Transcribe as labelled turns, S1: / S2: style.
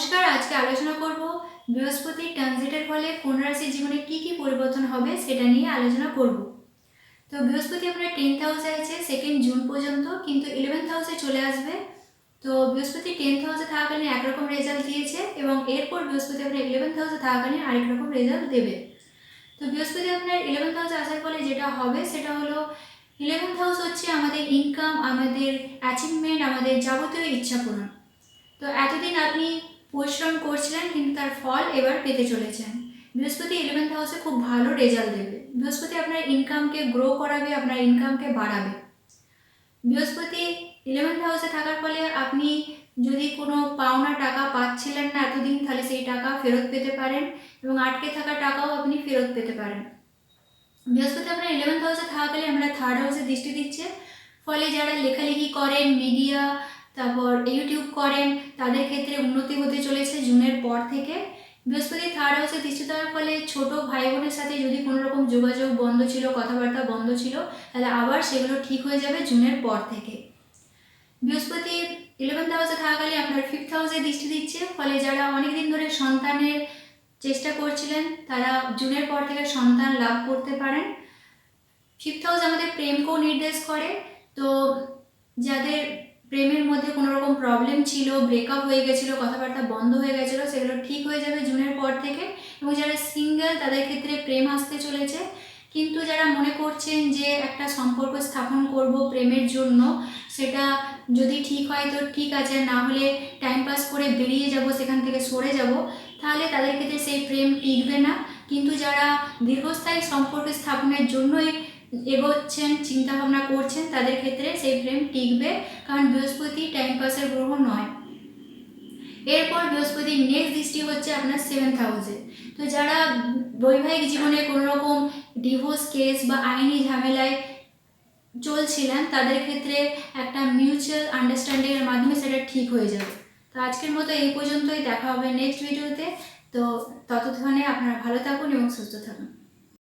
S1: নমস্কার। আজকে আলোচনা করব বৃহস্পতি ট্রানজিটের ফলে কন্যা রাশির জীবনে কি কি পরিবর্তন হবে সেটা নিয়ে আলোচনা করব। তো বৃহস্পতি আপনার 10th হাউসে আছে 2nd জুন পর্যন্ত, কিন্তু 11th হাউসে চলে আসবে। তো বৃহস্পতি 10th হাউসে থাকাকালীন একরকম রেজাল্ট দিয়েছে এবং এরপর বৃহস্পতি আপনার 11th হাউসে থাকাকালীন আরেক রকম রেজাল্ট দেবে। তো বৃহস্পতি আপনার 11th হাউসে আসার ফলে যেটা হবে সেটা হলো 11th হাউস হচ্ছে আমাদের ইনকাম, আমাদের অ্যাচিভমেন্ট, আমাদের যাবতীয় ইচ্ছা পূরণ। তো এতদিন আপনি পরিশ্রম করছিলেন কিন্তু তার ফল এবার পেতে চলেছেন। বৃহস্পতি 11th হাউসে খুব ভালো রেজাল্ট দেবে। বৃহস্পতি আপনার ইনকামকে গ্রো করাবে, আপনার ইনকামকে বাড়াবে। বৃহস্পতি 11th হাউসে থাকার ফলে আপনি যদি কোনো পাওনা টাকা পাচ্ছিলেন না এতদিন, তাহলে সেই টাকা ফেরত পেতে পারেন এবং আটকে থাকা টাকাও আপনি ফেরত পেতে পারেন। বৃহস্পতি আপনার 11th হাউসে থাকাকালীন আমরা 3rd হাউসে দৃষ্টি দিচ্ছে, ফলে যারা লেখালেখি করেন, মিডিয়া, তারপর ইউটিউব করেন, তাদের ক্ষেত্রে উন্নতি হতে চলেছে জুনের পর থেকে। বৃহস্পতি 3rd হাউসে দৃষ্টি দেওয়ার ফলে ছোট ভাই বোনের সাথে যদি কোনো রকম যোগাযোগ বন্ধ ছিল, কথাবার্তা বন্ধ ছিল, তাহলে আবার সেগুলো ঠিক হয়ে যাবে জুনের পর থেকে। বৃহস্পতি 11th হাউসে থাকাকালীন আপনার 5th হাউসে দৃষ্টি দিচ্ছে, ফলে যারা অনেকদিন ধরে সন্তানের চেষ্টা করছিলেন তারা জুনের পর থেকে সন্তান লাভ করতে পারেন। 5th হাউস আমাদের প্রেমকেও নির্দেশ করে। তো যাদের প্রেমের মধ্যে কোনো রকম প্রবলেম ছিল, ব্রেকআপ হয়ে গেছিলো, কথাবার্তা বন্ধ হয়ে গেছিলো, সেগুলো ঠিক হয়ে যাবে জুনের পর থেকে। এবং যারা সিঙ্গেল তাদের ক্ষেত্রে প্রেম আসতে চলেছে। কিন্তু যারা মনে করছেন যে একটা সম্পর্ক স্থাপন করব প্রেমের জন্য, সেটা যদি ঠিক হয় তো ঠিক আছে, না হলে টাইম পাস করে বেরিয়ে যাব, সেখান থেকে সরে যাব, তাহলে তাদের ক্ষেত্রে সেই প্রেম টিকবে না। কিন্তু যারা দীর্ঘস্থায়ী সম্পর্ক স্থাপনের জন্যই এগোচ্ছেন, চিন্তাভাবনা করছেন, তাদের ক্ষেত্রে সেই প্রেম টিকবে, কারণ বৃহস্পতি টাইম পাসের গ্রহ নয়। এরপর বৃহস্পতি নেক্সট দৃষ্টি হচ্ছে আপনার 7th হাউসে। তো যারা বৈবাহিক জীবনে কোনো রকম ডিভোর্স কেস বা আইনি ঝামেলায় চলছিলেন, তাদের ক্ষেত্রে একটা মিউচুয়াল আন্ডারস্ট্যান্ডিংয়ের মাধ্যমে সেটা ঠিক হয়ে যাবে। তো আজকের মতো এই পর্যন্তই, দেখা হবে নেক্সট ভিডিওতে। তো ততক্ষণে আপনারা ভালো থাকুন এবং সুস্থ থাকুন।